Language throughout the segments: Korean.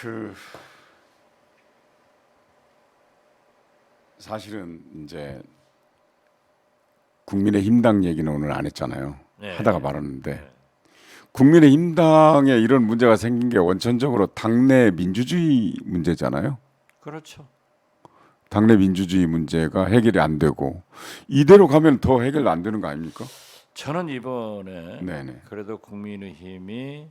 그 사실은 이제 국민의힘당 얘기는 오늘 안 했잖아요. 네. 하다가 말았는데 국민의힘당에 이런 문제가 생긴 게 원천적으로 당내 민주주의 문제잖아요. 그렇죠. 당내 민주주의 문제가 해결이 안 되고 이대로 가면 더 해결 안 되는 거 아닙니까? 저는 이번에 네네. 그래도 국민의힘이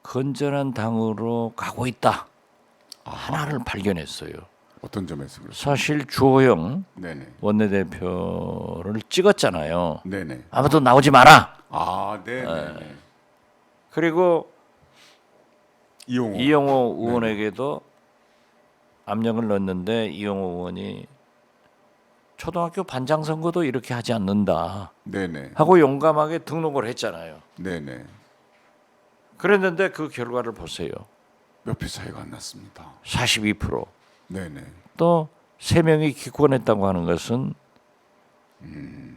건전한 당으로 가고 있다. 하나를 발견했어요. 어떤 점에서 그렇습니까? 사실 주호영 네네. 원내대표를 찍었잖아요. 네네. 아무도 나오지 마라. 아, 네네. 그리고 이용호. 이영호 의원에게도 압력을 넣었는데 이영호 의원이 초등학교 반장 선거도 이렇게 하지 않는다 네네. 하고 용감하게 등록을 했잖아요. 네네. 그랬는데 그 결과를 보세요. 몇 표 차이가 안 났습니다. 42%. 네네. 또 3명이 기권했다고 하는 것은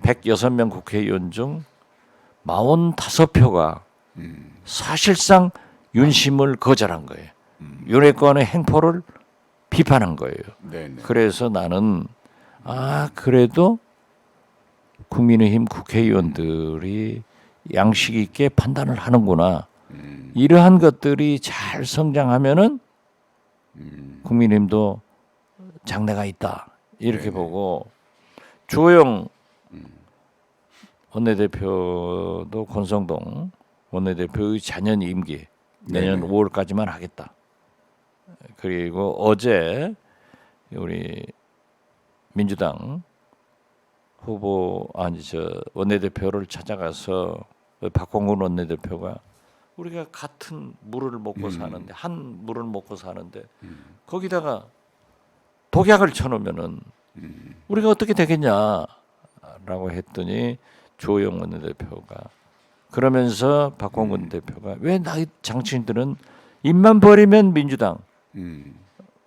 106명 국회의원 중 45표가 사실상 윤심을 거절한 거예요. 윤핵관의 행포를 비판한 거예요. 네네. 그래서 나는 그래도 국민의힘 국회의원들이 양식 있게 판단을 하는구나. 이러한 것들이 잘 성장하면은 국민의힘도 장래가 있다. 이렇게 보고 주호영 원내대표도 권성동 원내대표의 자년 임기 내년 네네. 5월까지만 하겠다. 그리고 어제 우리 민주당 후보 원내대표를 찾아가서 박홍근 원내대표가 우리가 같은 물을 먹고 사는데 한 물을 먹고 사는데 거기다가 독약을 쳐놓으면은 우리가 어떻게 되겠냐라고 했더니 주호영 원내대표가 그러면서 박홍근 대표가 왜 나이 정치인들은 입만 버리면 민주당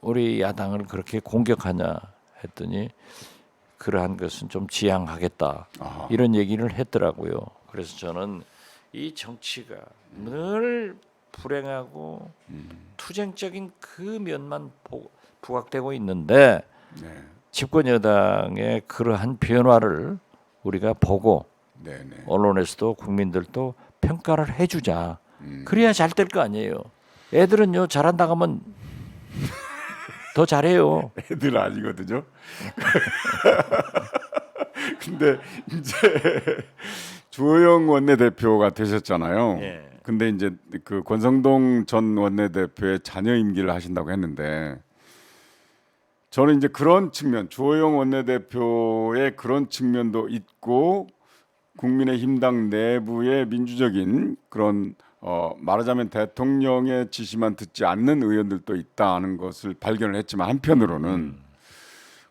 우리 야당을 그렇게 공격하냐 했더니 그러한 것은 좀 지양하겠다 이런 얘기를 했더라고요. 그래서 저는 이 정치가 늘 불행하고 투쟁적인 그 면만 부각되고 있는데 네. 집권 여당의 그러한 변화를 우리가 보고 네네. 언론에서도 국민들도 평가를 해주자. 그래야 잘 될 거 아니에요. 애들은요 잘한다고 하면 더 잘해요. 애들 아니거든요. 근데 이제 주호영 원내대표가 되셨잖아요. 예. 근데 이제 그 권성동 전 원내대표의 자녀 임기를 하신다고 했는데 저는 이제 그런 측면, 주호영 원내대표의 그런 측면도 있고 국민의힘당 내부의 민주적인 그런 말하자면 대통령의 지시만 듣지 않는 의원들도 있다는 것을 발견을 했지만 한편으로는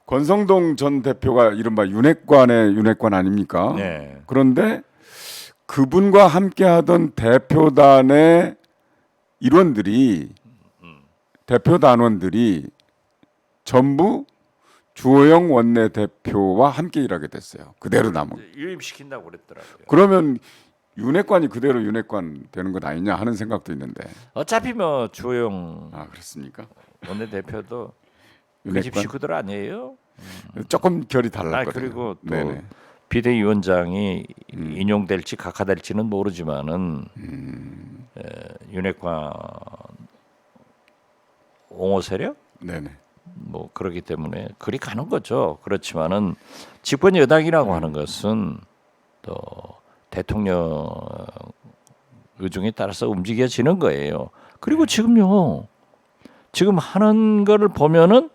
권성동 전 대표가 이른바 윤핵관의 윤핵관 아닙니까? 네. 그런데 그분과 함께하던 대표단의 일원들이 대표단원들이 전부 주호영 원내대표와 함께 일하게 됐어요. 그대로 남은. 유임시킨다고 그랬더라고요. 그러면 윤핵관이 그대로 윤핵관 되는 것 아니냐 하는 생각도 있는데. 어차피 뭐 주호영 그렇습니까? 원내대표도 그 집 윤핵관 식구들 아니에요? 조금 결이 달랐거든요. 그리고 또 네네. 비대위원장이 인용될지 각하될지는 모르지만은 윤핵관 옹호 세력 네네. 뭐 그렇기 때문에 그리 가는 거죠. 그렇지만은 집권 여당이라고 하는 것은 또 대통령 의중에 따라서 움직여지는 거예요. 그리고 지금요, 지금 하는 거를 보면은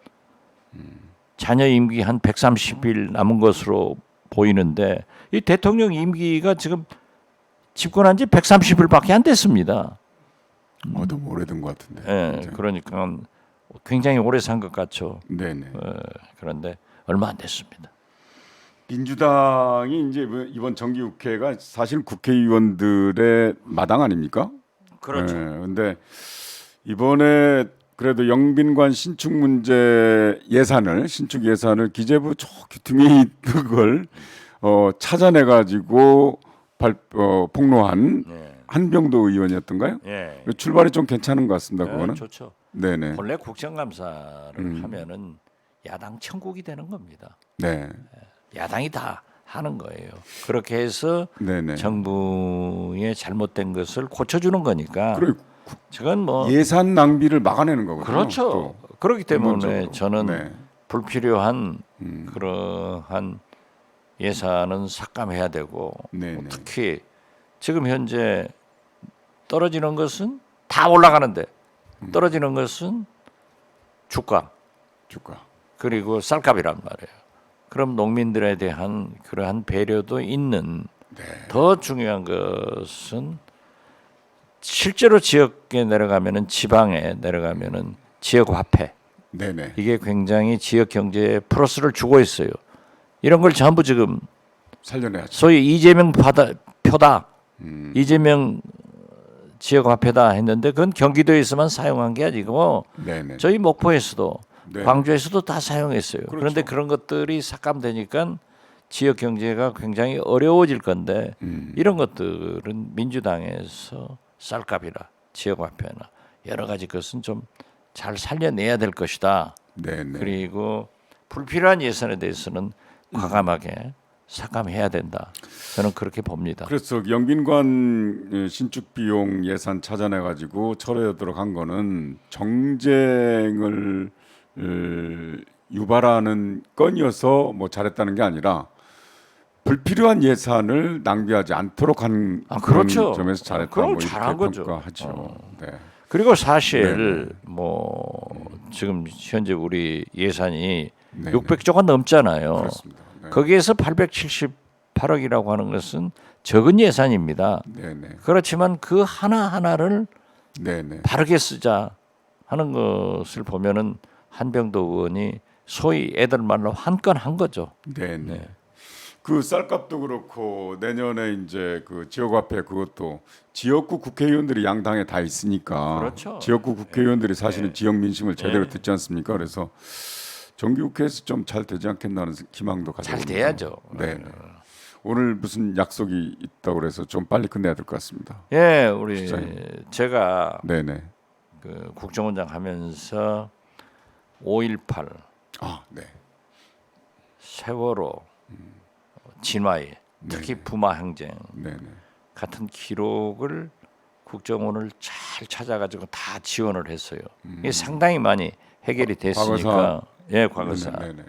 자녀 임기 한 130일 남은 것으로 보이는데 이 대통령 임기가 지금 집권한 지 130일밖에 안 됐습니다. 너무 오래된 것 같은데. 예, 진짜. 그러니까 굉장히 오래 산 것 같죠. 네네. 그런데 얼마 안 됐습니다. 민주당이 이제 이번 정기국회가 사실 국회의원들의 마당 아닙니까? 그렇죠. 근데 이번에 그래도 영빈관 신축 문제 신축 예산을 기재부 저 귀퉁이 걸 찾아내 가지고 폭로한 네. 한병도 의원이었던가요? 예. 출발이 좀 괜찮은 것 같습니다. 그거는. 좋죠. 네네. 본래 국정감사를 하면은 야당 천국이 되는 겁니다. 네. 야당이 다 하는 거예요. 그렇게 해서 네네. 정부의 잘못된 것을 고쳐주는 거니까 그리고 저건 뭐 예산 낭비를 막아내는 거거든요. 그렇죠. 또 그렇기 때문에 근본적으로. 저는 네. 불필요한 그러한 예산은 삭감해야 되고 네네. 특히 지금 현재 떨어지는 것은 다 올라가는데 떨어지는 것은 주가 주가. 그리고 쌀값이란 말이에요. 그럼 농민들에 대한 그러한 배려도 있는 더 중요한 것은 실제로 지역에 내려가면은 지방에 내려가면은 지역 화폐 네네. 이게 굉장히 지역 경제에 플러스를 주고 있어요. 이런 걸 전부 지금 살려내야죠. 소위 이재명 표다 이재명 지역 화폐다 했는데 그건 경기도에서만 사용한 게 아니고 네네. 저희 목포에서도 네. 광주에서도 다 사용했어요. 그렇죠. 그런데 그런 것들이 삭감되니까 지역 경제가 굉장히 어려워질 건데 이런 것들은 민주당에서 쌀값이나 지역 화폐나 여러 가지 것은 좀 잘 살려내야 될 것이다. 네네. 그리고 불필요한 예산에 대해서는 과감하게 삭감해야 된다. 저는 그렇게 봅니다. 그래서 영빈관 신축 비용 예산 찾아내 가지고 철회하도록 한 거는 정쟁을 유발하는 건이어서 뭐 잘했다는 게 아니라 불필요한 예산을 낭비하지 않도록 한 그렇죠. 그런 점에서 잘했다. 그럼 뭐 잘한 이렇게 거죠. 평가하죠. 네. 그리고 사실 네네. 뭐 지금 현재 우리 예산이 네네. 600조가 넘잖아요. 그렇습니다. 네. 거기에서 878억이라고 하는 것은 적은 예산입니다. 네네. 그렇지만 그 하나하나를 네네. 바르게 쓰자 하는 것을 보면은 한병도 의원이 소위 애들 말로 한 건 한 거죠. 네네. 그 쌀값도 그렇고 내년에 이제 그 지역화폐 그것도 지역구 국회의원들이 양당에 다 있으니까 그렇죠. 지역구 국회의원들이 사실은 지역 민심을 제대로 듣지 않습니까? 그래서 정기국회에서 좀 잘 되지 않겠나는 희망도 가지고 잘 돼야죠. 네. 오늘 무슨 약속이 있다고 그래서 좀 빨리 끝내야 될 것 같습니다. 예, 우리 시장님. 제가 네네. 그 국정원장 하면서 5.18 아, 네. 세월호 진화에 특히 부마 항쟁 네네. 같은 기록을 국정원을 잘 찾아가지고 다 지원을 했어요. 이게 상당히 많이 해결이 됐으니까 과거사. 예 과거사 네네네.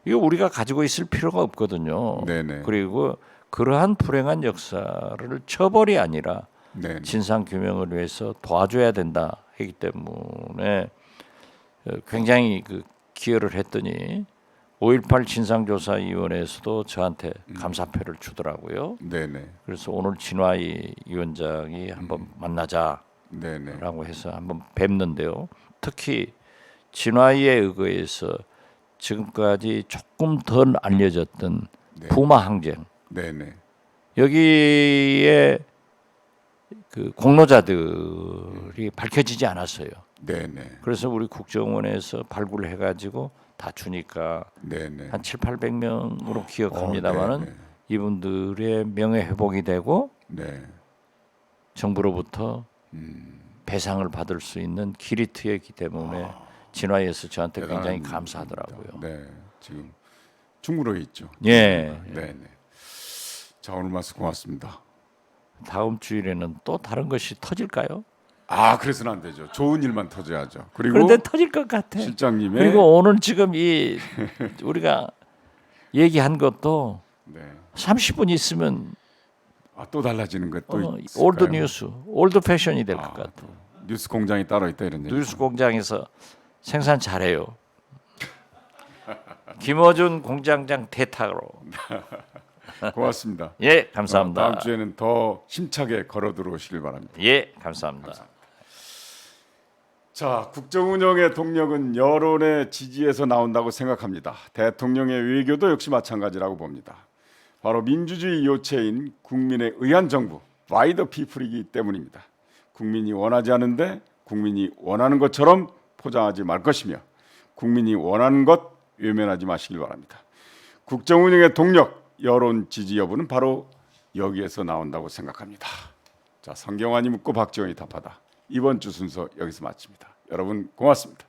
이거 우리가 가지고 있을 필요가 없거든요. 네네. 그리고 그러한 불행한 역사를 처벌이 아니라 네. 진상 규명을 위해서 도와줘야 된다 했기 때문에 굉장히 그 기여를 했더니 5.18 진상조사위원회에서도 저한테 감사표를 주더라고요. 네네. 그래서 오늘 진화희 위원장이 한번 만나자라고 네네. 해서 한번 뵙는데요. 특히 진화희에 의거해서 지금까지 조금 덜 알려졌던 네. 부마 항쟁 네네. 여기에 그 공로자들이 밝혀지지 않았어요. 네네. 그래서 우리 국정원에서 발굴해 가지고 다 주니까 네네. 한 7, 800명으로 기억합니다만은 네네. 이분들의 명예 회복이 되고 네. 정부로부터 배상을 받을 수 있는 길이 트였기 때문에 진화에서 저한테 굉장히 대단한 감사하더라고요. 네, 지금 충무로에 있죠. 예. 네, 네. 자, 오늘 말씀 고맙습니다. 다음 주일에는 또 다른 것이 터질까요? 아, 그래서는 안 되죠. 좋은 일만 터져야죠. 그리고 그런데 터질 것 같아. 실장님의 그리고 오늘 지금 이 우리가 얘기한 것도 네. 30분 있으면 또 달라지는 것도 올드 뉴스, 올드 패션이 될 것 같아. 뉴스 공장이 따로 있다 이런 얘기. 뉴스 공장에서 생산 잘해요. 김어준 공장장 대타로. 고맙습니다. 예, 감사합니다. 다음 주에는 더 힘차게 걸어 들어오시길 바랍니다. 예, 감사합니다. 자, 국정운영의 동력은 여론의 지지에서 나온다고 생각합니다. 대통령의 외교도 역시 마찬가지라고 봅니다. 바로 민주주의 요체인 국민에 의한 정부, by the people이기 때문입니다. 국민이 원하지 않은데 국민이 원하는 것처럼 포장하지 말 것이며 국민이 원하는 것 외면하지 마시길 바랍니다. 국정운영의 동력, 여론 지지 여부는 바로 여기에서 나온다고 생각합니다. 자, 성경환이 묻고 박지원이 답하다. 이번 주 순서 여기서 마칩니다. 여러분 고맙습니다.